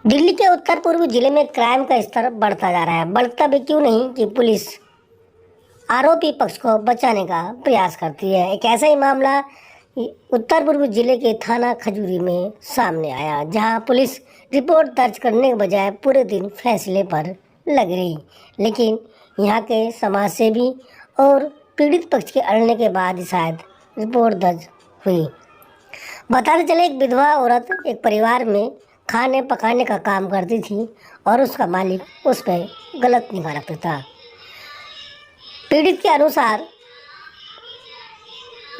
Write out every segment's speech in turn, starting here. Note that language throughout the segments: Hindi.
दिल्ली के उत्तर पूर्वी जिले में क्राइम का स्तर बढ़ता जा रहा है। बढ़ता भी क्यों नहीं कि पुलिस आरोपी पक्ष को बचाने का प्रयास करती है। एक ऐसा ही मामला उत्तर पूर्वी जिले के थाना खजूरी में सामने आया, जहां पुलिस रिपोर्ट दर्ज करने के बजाय पूरे दिन फैसले पर लग रही। लेकिन यहां के समाज सेवी और पीड़ित पक्ष के अड़ने के बाद शायद रिपोर्ट दर्ज हुई। बताते चले, एक विधवा औरत एक परिवार में खाने पकाने का काम करती थी और उसका मालिक उस पर गलत निगाह रखता था। पीड़ित के अनुसार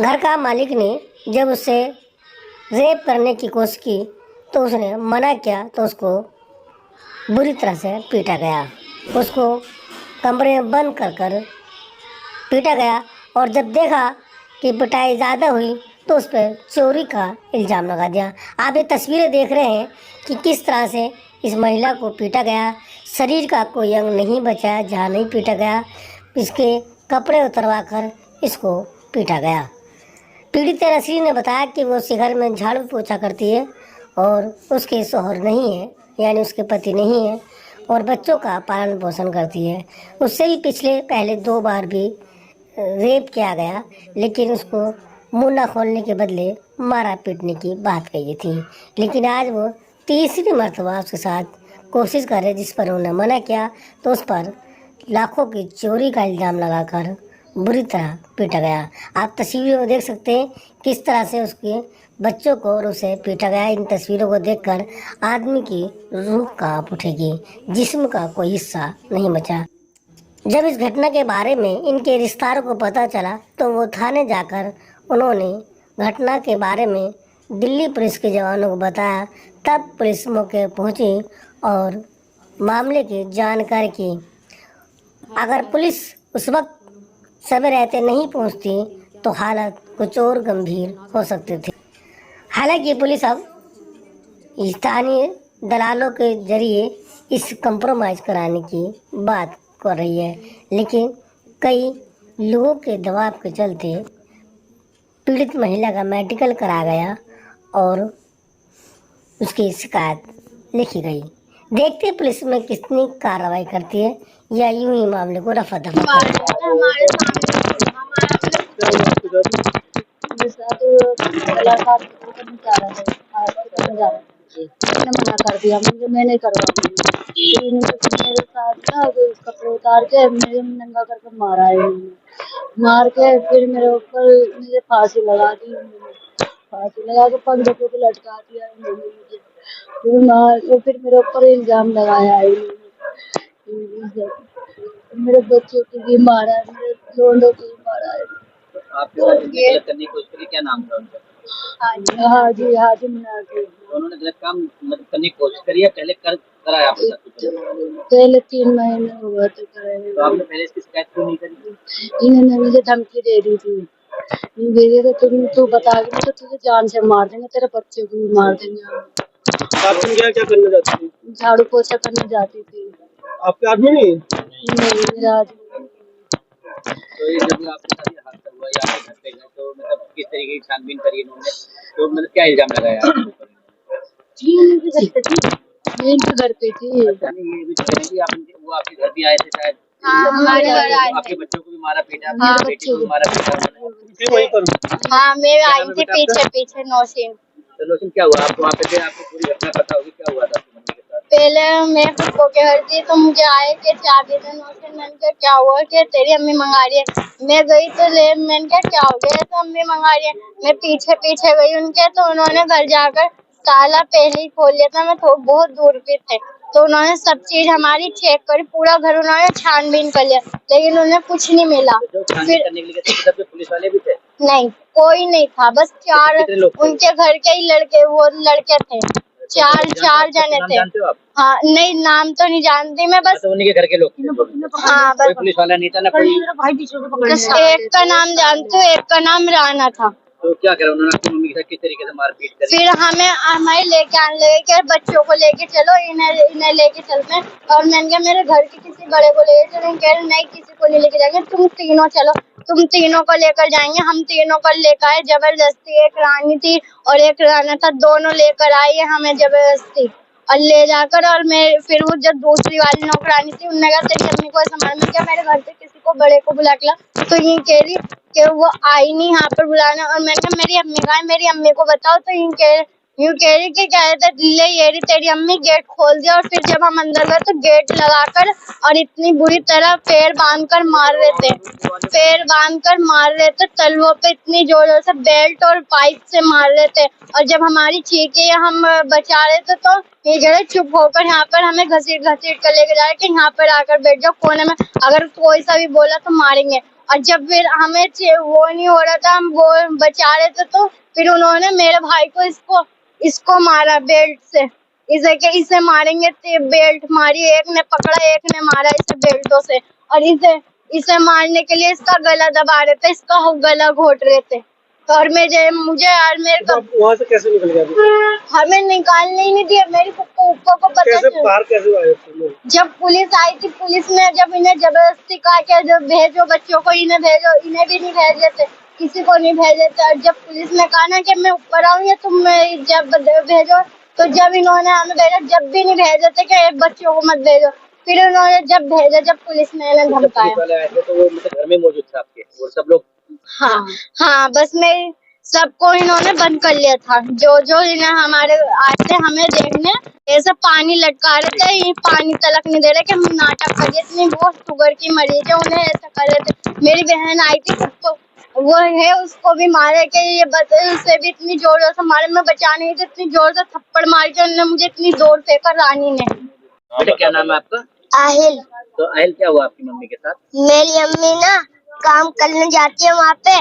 घर का मालिक ने जब उससे रेप करने की कोशिश की तो उसने मना किया तो उसको बुरी तरह से पीटा गया। उसको कमरे में बंद कर पीटा गया और जब देखा कि पिटाई ज़्यादा हुई तो उस पर चोरी का इल्ज़ाम लगा दिया। आप ये तस्वीरें देख रहे हैं कि किस तरह से इस महिला को पीटा गया। शरीर का कोई अंग नहीं बचा जहाँ नहीं पीटा गया। इसके कपड़े उतरवा कर इसको पीटा गया। पीड़ित नसरीन ने बताया कि वो उसके घर में झाड़ू पोछा करती है और उसके शौहर नहीं है, यानी उसके पति नहीं है, और बच्चों का पालन पोषण करती है। उससे भी पहले 2 बार भी रेप किया गया, लेकिन उसको मुंह न खोलने के बदले मारा पीटने की बात कही थी। लेकिन आज वो तीसरी मर्तबा उसके साथ कोशिश कर रहे, जिस पर उन्होंने मना किया तो उस पर लाखों की चोरी का इल्ज़ाम लगाकर बुरी तरह पीटा गया। आप तस्वीरों में देख सकते हैं किस तरह से उसके बच्चों को और उसे पीटा गया। इन तस्वीरों को देखकर आदमी की रूह कांप उठेगी, जिस्म का कोई हिस्सा नहीं बचा। जब इस घटना के बारे में इनके रिश्तेदारों को पता चला तो वो थाने जाकर उन्होंने घटना के बारे में दिल्ली पुलिस के जवानों को बताया। तब पुलिस मौके पहुंची और मामले की जानकारी की। अगर पुलिस उस वक्त समय रहते नहीं पहुंचती तो हालत कुछ और गंभीर हो सकती थी। हालांकि पुलिस अब स्थानीय दलालों के जरिए इस कंप्रोमाइज़ कराने की बात कर रही है, लेकिन कई लोगों के दबाव के चलते पीड़ित महिला का मेडिकल करा गया और उसकी शिकायत लिखी गई। देखते पुलिस में कितनी कार्रवाई करती है या यूं ही मामले को रफा दफा मैंने मना कर दिया, मुझे मैं नहीं करवाऊंगी। फिर इन्होंने मेरे साथ ना कपड़े उतार के मेरे नंगा करके मारा है इन्होंने। मार के फिर मेरे ऊपर मुझे फांसी लगा दी। फांसी लगा के 5 बच्चों को लटका दिया इन्होंने मुझे। फिर मेरे ऊपर इल्जाम लगाया है इन्होंने। मेरे बच्चों को भी मारा है, मेरे लोंडों को भी मारा है। आपके साथ गलत करने की कोशिश करी, क्या नाम था उनका? हाजी मुन्ना के। उन्होंने गलत काम मतलब करने की कोशिश करी है, पहले कराया आपके साथ कुछ? पहले 3 महीने हुआ तो कराया। तो आपने पहले इसकी शिकायत क्यों नहीं करी? इन्होंने मुझे धमकी दे दी थी, तू बताएगी तो तुझे जान से मार देंगे, तेरे बच्चे को भी मार देंगे। आप क्या क्या करने जाती थी? झाड़ू पोछा करने जाती थी। आपके आदमी नहीं? नहीं, मेरा आदमी। तो ये जब आपके साथ ये हादसा हुआ या आपके घर पे गए तो मतलब किस तरीके की छानबीन करी इन्होंने, तो मतलब क्या इल्जाम लगाया आपके ऊपर? मैं इनके घर पे थी। अच्छा, नहीं ये भी कह रहे हैं कि आप वो आपके घर भी आए थे शायद? हाँ, हमारे घर आए थे। आपके बच्चों को भी मारा पीटा, हाँ, बेटी को भी मारा पीटा उन्होंने? वहीं पर? हाँ, मैं आई थी पीछे नौशीन। तो लोशन क्या हुआ? आपको वहाँ पे थे, आपको पूरी घटना पता होगी, क्या हुआ था आपकी मम्मी के साथ? पहले मैं खुद को कह रही थी तो मुझे आए कि चाबी दे नौशीन। मैंने कहा क्या हुआ कि तेरी अम्मी मंगा रही है। मैं गई तो ले, मैंने कहा क्या हो गया, तो अम्मी मंगा रही है। मैं पीछे गई उनके, तो उन्होंने घर जाकर ताला पहले ही खोल लिया था। मैं तो बहुत दूर पे थे, तो उन्होंने सब चीज हमारी चेक करी, पूरा घर उन्होंने छानबीन कर लिया, लेकिन उन्हें कुछ नहीं मिला। फिर करने के लिए गए थे, पुलिस वाले भी थे? नहीं, कोई नहीं था, बस 4 उनके घर के ही लड़के थे। 4 जने थे। जानते हो आप? हाँ, नहीं नाम तो नहीं जानती मैं, बस उन्हीं के घर के लोग थे। हाँ, कोई पुलिस वाला नहीं था ना कोई? बस एक का नाम जानती हूँ, एक का नाम राना था। तो क्या करा उन्होंने आपकी मम्मी के साथ, किस तरीके से मारपीट करी? फिर हमें लेके आने लगे कि बच्चों को लेके चलो, इन्हें लेके चलते हैं। और मैंने कहा मेरे घर के किसी बड़े को लेके चलो। कह रहे नहीं, किसी को नहीं लेके जाएंगे, तुम तीनों चलो। तुम तीनों को लेकर जाएंगे। हम तीनों को लेकर आए जबरदस्ती। एक रानी थी और एक राना था, दोनों लेकर आई है हमें जबरदस्ती। और ले जाकर, और मैं फिर वो जब दूसरी वाली नौकरानी थी उनने कहा तेरी अम्मी को ऐसा मारा। मैं क्या मेरे घर से किसी को बड़े को बुला के ला, तो ये कह रही कि वो आई नहीं यहाँ पर बुलाने। और मैंने कहा मेरी अम्मी कहाँ है, मेरी अम्मी को बताओ। तो यूं कह रही कि क्या ले ये रही तेरी अम्मी, गेट खोल दिया। और फिर जब हम अंदर गए तो गेट लगाकर और इतनी बुरी तरह पैर बांध कर मार रहे थे, तलवों पे इतनी जोर से बेल्ट और पाइप से मार रहे थे। और जब हमारी चीखें हम बचा रहे थे तो ये जगह चुप होकर यहाँ पर हमें घसीट घसीट कर लेके जा रहे कि यहाँ पर आकर बैठ जाओ कोने में, अगर कोई सा भी बोला तो मारेंगे। और जब फिर हमें वो नहीं हो रहा था, हम वो बचा रहे थे, तो फिर उन्होंने मेरे भाई को इसको मारा बेल्ट से, इसे मारेंगे, बेल्ट मारी, एक ने पकड़ा एक ने मारा इसे बेल्टों से। और इसे मारने के लिए इसका गला दबा रहे थे, इसका गला घोट रहे थे। और मुझे यार मेरे तो आप वहाँ से कैसे निकल गए? हमें निकालने ही नहीं दिया। मेरी पप्पा को पता कैसे चला, बाहर कैसे आए तुम लोग? जब पुलिस आई थी, पुलिस ने जब इन्हें जबरदस्ती कहा कि जब भेजो बच्चों को, इन्हें भेजो, इन्हें भी नहीं भेजे थे, किसी को नहीं भेजे थे। और जब पुलिस ने कहा ना कि मैं ऊपर आऊंगी तुम जब भेजो, तो जब इन्होंने हमें भेजा, जब भी नहीं भेजे थे कि बच्चों को मत भेजो। फिर उन्होंने जब भेजा, जब पुलिस ने इन्हें धमकाया। पुलिस वाले आए थे तो वो मतलब घर में मौजूद था आपके और सब लोग? हाँ, बस मैं सबको इन्होंने बंद कर लिया था। जो इन्हें हमारे आते हमें देखने, ऐसा पानी लटका रहे थे, ये पानी तलक नहीं दे रहे कि हम नाटक करिए। इतनी वो शुगर की मरीज है, उन्हें ऐसा कर रहे थे। मेरी बहन आई थी, उसको वो है, उसको भी मारे कि ये उसे भी इतनी जोर से मारे, मैं बचा नहीं थी, इतनी जोर से थप्पड़ मार के उन्होंने मुझे इतनी जोर फेंका रानी ने। बेटा क्या नाम है आपका? आहिल। तो आहिल क्या हुआ आपकी मम्मी के साथ? मेरी अम्मी ना काम करने जाती है वहाँ पे,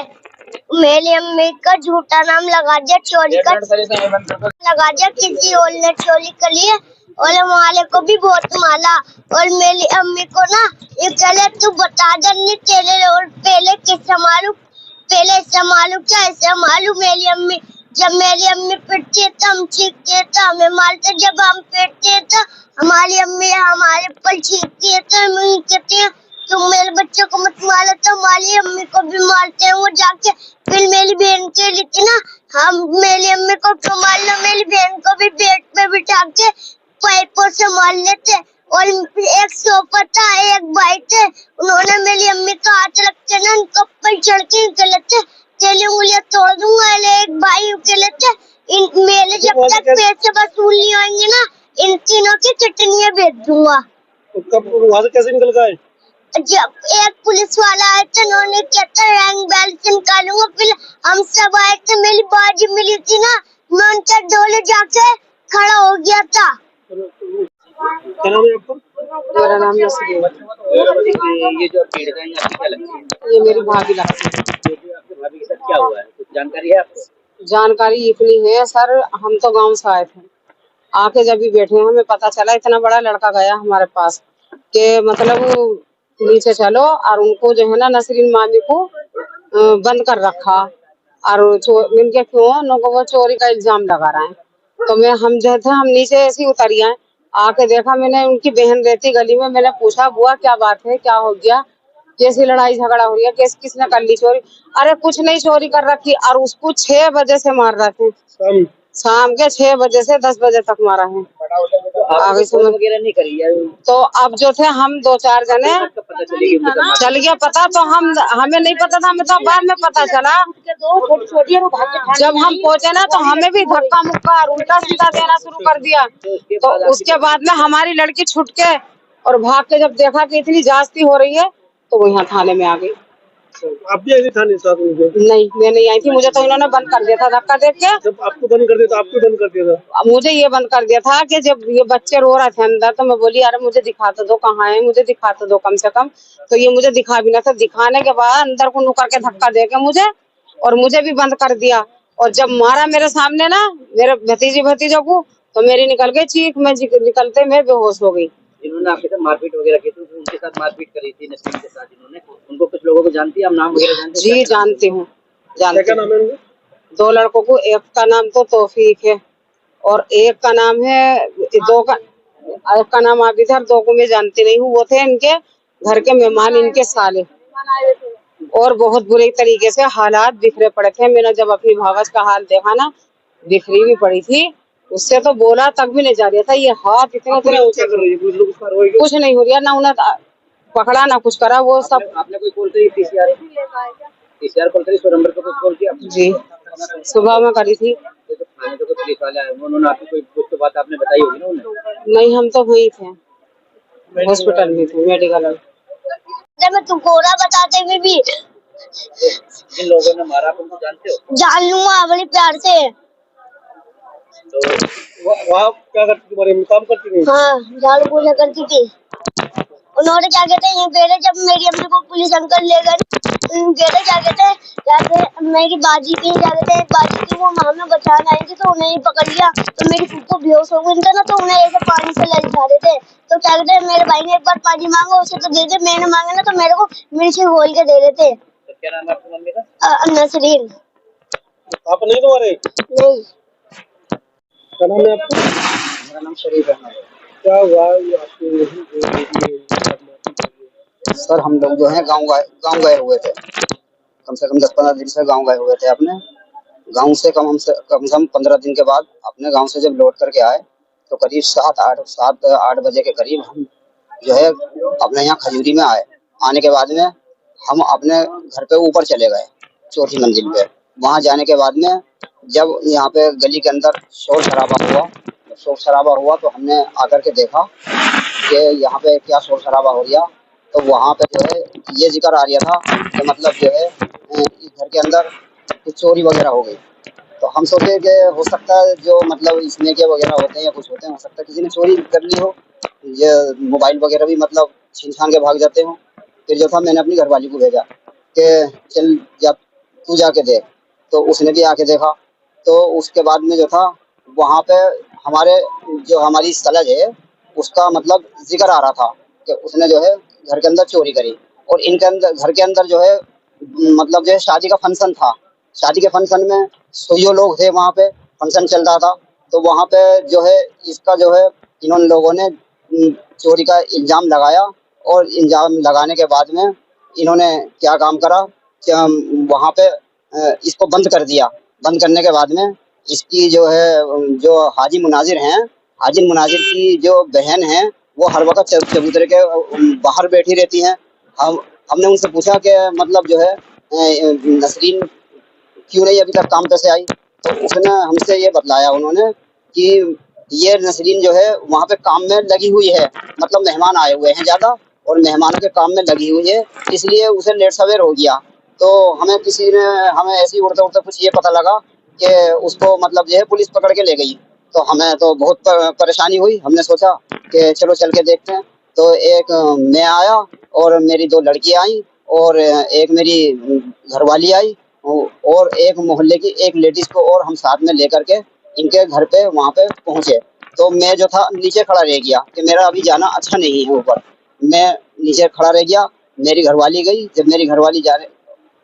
मेरी अम्मी का झूठा नाम लगा दिया, चोरी का लगा दिया, किसी और ने चोरी कर लिया और वाले को भी बहुत माला। और मेरी अम्मी को ना ये पहले तू बता दे तेरे और पहले किससे मालूम, पहले संभालू क्या संभालू। मेरी अम्मी, जब मेरी अम्मी पिटती है तो हम चीखते हैं, तो हमें मारते, जब हम पिटते हैं तो हमारी अम्मी हमारे पर चीखती है, तो हम कहते हैं तुम मेरे बच्चों को मत मारो, तो हमारी अम्मी को भी मारते हैं वो जाके। फिर मेरी बहन के लिए ना हम मेरी अम्मी को तो मार लो, मेरी बहन को भी पेट पे बिठा के पाइपों से मार लेते। और एक सोफा था, एक भाई थे, उन्होंने मेरी अम्मी का हाथ रखते ना उनके ऊपर चढ़ के निकले थे, तेली उंगलियां तोड़ दूंगा। एक भाई उकेले थे, इन मेरे जब तक पैसे वसूल नहीं होंगे ना, इन तीनों की चटनियां भेज दूंगा। तो कब वहाँ से कैसे निकल गए? जब एक पुलिस वाला आया था, उन्होंने कहता रैंक बैलेंस निकालूंगा, फिर हम सब आए थे, मेरी बाजी मिली थी ना, मैं उनके डोले जाके खड़ा हो गया था। क्या नाम है आपका? मेरा नाम नसरीन। ये जो पीड़ित है आपकी क्या लगती है? ये मेरी भाभी लगती है। ये जो आपके भाभी के साथ क्या हुआ है, कुछ जानकारी है आपको? जानकारी इतनी है सर, हम तो गांव से आए थे, आके जब भी बैठे हमें पता चला इतना बड़ा लड़का गया हमारे पास के मतलब नीचे चलो, और उनको जो है ना नसरीन मामी को बंद कर रखा, और इनके क्यों उनको वो चोरी का इल्जाम लगा रहे हैं। तो हम जो थे हम नीचे ऐसे ही उतर आए, आके देखा मैंने उनकी बहन रहती गली में, मैंने पूछा बुआ क्या बात है, क्या हो गया, कैसी लड़ाई झगड़ा हो रही है, किसने कर ली चोरी? अरे कुछ नहीं चोरी कर रखी, और उसको 6 बजे से मार रहे थे, शाम के 6 बजे से 10 बजे तक मारा है। आगे फोन वगैरह नहीं करी है? तो अब जो थे हम 2-4 जने चल गया पता, तो हमें नहीं पता था, हमें तो बाद में पता चला। जब हम पहुंचे ना तो हमें भी धक्का मुक्का और उल्टा सीधा देना शुरू कर दिया। तो उसके बाद में हमारी लड़की छुट के और भाग के जब देखा कि इतनी जास्ती हो रही है तो वो यहाँ थाने में आ गई। आप भी ऐसे थाने साथ में गए? नहीं, मैं नहीं आई थी, मुझे तो इन्होंने बंद कर दिया था धक्का देख के। जब आपको बंद कर दिया तो आपको बंद कर दिया था? मुझे ये बंद कर दिया था कि जब ये बच्चे रो रहे थे अंदर, तो मैं बोली अरे मुझे दिखा तो दो कहाँ है, मुझे दिखा तो दो कम से कम। तो ये मुझे दिखा भी ना था, दिखाने के बाद अंदर को नुकर के धक्का दे के मुझे भी बंद कर दिया। और जब मारा मेरे सामने ना मेरे भतीजों को, तो मेरी निकल गई चीख, मैं निकलते मैं बेहोश हो गई। जिन्होंने आपके साथ मारपीट वगैरह की थी, उनके साथ मारपीट करी थी नसरीन के साथ जिन्होंने, उनको कुछ लोगों को जानती है, आप नाम वगैरह जानते हैं? जी जानती हूँ, क्या नाम है उनका? 2 लड़कों को, एक का नाम तो तौफीक है और एक का नाम है, एक का नाम आबिद है और 2 को मैं जानती नहीं हूँ। वो थे इनके घर के मेहमान, इनके साले, और बहुत बुरे तरीके से हालात बिखरे पड़े थे। मैंने जब अपनी भावज का हाल देखा ना, बिखरी भी पड़ी थी, उससे तो बोला तक भी नहीं जा रहा था, ये हाथ इतना पुलिस इतना क्या कर रही है? पुलिस लोग कुछ कार्रवाई कुछ नहीं हो रहा, ना उन्हें पकड़ा ना कुछ करा, वो सब। आपने कोई कॉल करी पीसीआर कॉल करी 100 नंबर पे, कोई कॉल किया आपने? जी सुबह में करी थी। ये तो थाने पे कोई पुलिस वाले आए, उन्होंने आपको कोई कुछ तो बात आपने बताई होगी ना उन्हें? नहीं, हम तो वहीं थे, हॉस्पिटल में थे, मेडिकल में। मैं तुमको और बताते हुए भी जिन लोगों ने मारा आप उनको जानते हो? जान लूंगा बड़े प्यार से। तो वहाँ क्या करती थी? बारे में काम करती थी? हाँ, झाड़ू पोछा करती थी। उन्होंने क्या कहते हैं, पहले जब मेरी अम्मी को पुलिस अंकल ले गए, पहले क्या कहते हैं मेरी बाजी थी, क्या कहते हैं बाजी थी, वो हमें बचाने आई थी, तो उन्हें ही पकड़ लिया। तो मेरी फूफो बेहोश हो गई थी ना, तो उन्हें ऐसे पानी से ललचा रहे थे। तो क्या कहते हैं मेरे भाई ने एक बार पानी मांगा, उसे तो दे दे, मैंने मांगा ना तो मेरे को मिर्ची घोल के दे देते। तो क्या नाम है आपकी मम्मी का? नसरीन। आप नहीं तुम्हारे? नहीं, क्या नाम है आपका? मेरा नाम शरीफ है। क्या हुआ ये आपके जो बेटी है? सर हम लोग जो है गांव गए हुए थे, कम से कम 10-15 दिन से गांव गए हुए थे। अपने गांव से कम से कम 15 दिन के बाद अपने गांव से जब लौट करके आए तो करीब 7-8 बजे के करीब हम जो है अपने यहाँ खजूरी में आए। आने के बाद में हम अपने घर पे ऊपर चले गए, चौथी मंजिल पे। वहाँ जाने के बाद में जब यहाँ पे गली के अंदर शोर शराबा हुआ तो हमने आकर के देखा कि यहाँ पे क्या शोर शराबा हो रहा। तो वहाँ पे जो है ये जिक्र आ रहा था कि मतलब जो है इस घर के अंदर कुछ चोरी वगैरह हो गई। तो हम सोचे कि हो सकता है जो मतलब इसमें के वगैरह होते हैं या कुछ होते हैं, हो सकता है किसी ने चोरी कर ली हो, ये मोबाइल वगैरह भी मतलब छीन छान के भाग जाते हो। फिर जो था मैंने अपनी घरवाली को भेजा कि चल जा तू जाके देख। तो उसने भी आके देखा। तो उसके बाद में जो था वहाँ पे हमारी सलज है उसका मतलब जिक्र आ रहा था कि उसने जो है घर के अंदर चोरी करी। और इनके अंदर घर के अंदर जो है मतलब जो है शादी का फंक्शन था। शादी के फंक्शन में 100 लोग थे, वहाँ पे फंक्शन चल रहा था। तो वहाँ पे जो है इसका जो है इन लोगों ने चोरी का इल्ज़ाम लगाया। और इल्ज़ाम लगाने के बाद में इन्होंने क्या काम करा कि वहाँ पे इसको बंद कर दिया। बंद करने के बाद में इसकी जो है जो हाजी मुनाजिर की जो बहन है वो हर वक्त चबूतरे के बाहर बैठी रहती हैं। हमने उनसे पूछा कि मतलब जो है नसरीन क्यों नहीं अभी तक काम पे से आई। तो उसने हमसे ये बतलाया उन्होंने कि ये नसरीन जो है वहाँ पे काम में लगी हुई है, मतलब मेहमान आए हुए हैं ज़्यादा और मेहमानों के काम में लगी हुई है, इसलिए उसे लेट सवेर हो गया। तो हमें ऐसे ही उड़ते उड़ते कुछ ये पता लगा कि उसको मतलब जो है पुलिस पकड़ के ले गई। तो हमें तो बहुत परेशानी हुई। हमने सोचा कि चलो चल के देखते हैं। तो एक मैं आया और मेरी 2 लड़कियां आई और एक मेरी घरवाली आई और एक मोहल्ले की एक लेडीज को और हम साथ में लेकर के इनके घर पे वहाँ पे पहुँचे। तो मैं जो था नीचे खड़ा रह गया कि मेरा अभी जाना अच्छा नहीं है ऊपर। मैं नीचे खड़ा रह गया। मेरी घरवाली गई। जब मेरी घरवाली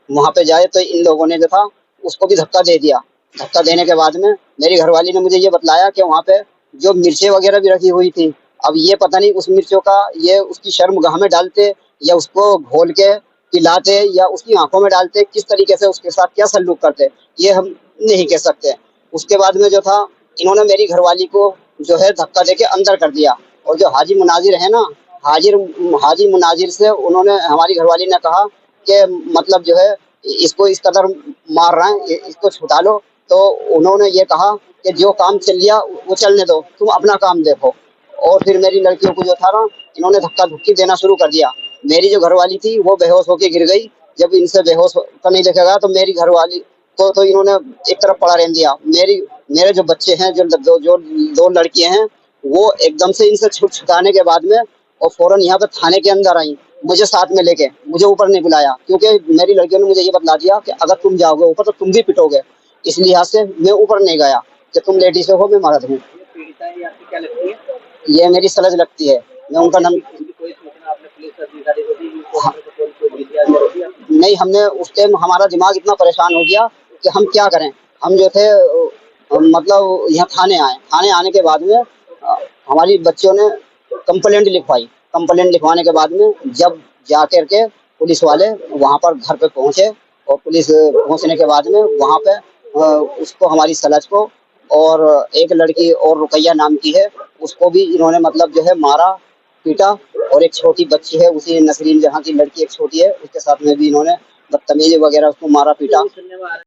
वहाँ पे जाए तो इन लोगों ने जो था उसको भी धक्का दे दिया। धक्का देने के बाद में मेरी घरवाली ने मुझे ये बतलाया कि वहाँ पे जो मिर्चें वगैरह भी रखी हुई थी। अब ये पता नहीं उस मिर्चों का ये उसकी शर्मगाह में डालते या उसको घोल के पिलाते या उसकी आंखों में डालते, किस तरीके से उसके साथ क्या सलूक करते ये हम नहीं कह सकते। उसके बाद में जो था इन्होंने मेरी घरवाली को जो है धक्का दे के अंदर कर दिया। और जो हाजी मुनाजिर है ना, हाजी मुनाजिर से उन्होंने हमारी घरवाली ने कहा कि मतलब जो है इसको इस कदर मार रहे हैं, इसको छुटा लो। तो उन्होंने ये कहा कि जो काम चल लिया वो चलने दो, तुम अपना काम देखो। और फिर मेरी लड़कियों को जो था ना इन्होंने धक्का धुक्की देना शुरू कर दिया। मेरी जो घरवाली थी वो बेहोश होके गिर गई। जब इनसे बेहोश का नहीं देखा गया तो मेरी घरवाली को तो इन्होंने एक तरफ पड़ा रहने दिया। मेरे जो बच्चे हैं जो 2 लड़कियां हैं वो एकदम से इनसे छुटाने के बाद में और फौरन यहाँ पे थाने के अंदर आई मुझे साथ में लेके। मुझे ऊपर नहीं बुलाया क्योंकि मेरी लड़कियों ने मुझे ये बतला दिया कि अगर तुम जाओगे ऊपर तो तुम भी पिटोगे। इस लिहाज से मैं ऊपर नहीं गया कि तुम लेडीज हो, मैं मर्द हूँ। पीड़िता है आपकी क्या लगती है? ये मेरी सलज लगती है। मैं उनका नाम कोई सूचना आपने पुलिस अधिकारी को दी? कोई नहीं, हमने उस टाइम हमारा दिमाग इतना परेशान हो गया कि हम क्या करें। हम जो थे मतलब यहाँ थाने आए। थाने आने के बाद में हमारी बच्चों ने कंप्लेंट लिखवाई। कंप्लेंट लिखवाने के बाद में जब जा कर के पुलिस वाले वहाँ पर घर पे पहुँचे और पुलिस पहुँचने के बाद में वहाँ पे उसको हमारी सलज को और एक लड़की और रुकैया नाम की है, उसको भी इन्होंने मतलब जो है मारा पीटा। और एक छोटी बच्ची है उसी नसरीन जहाँ की लड़की एक छोटी है, उसके साथ में भी इन्होंने बदतमीजी वगैरह उसको मारा पीटा।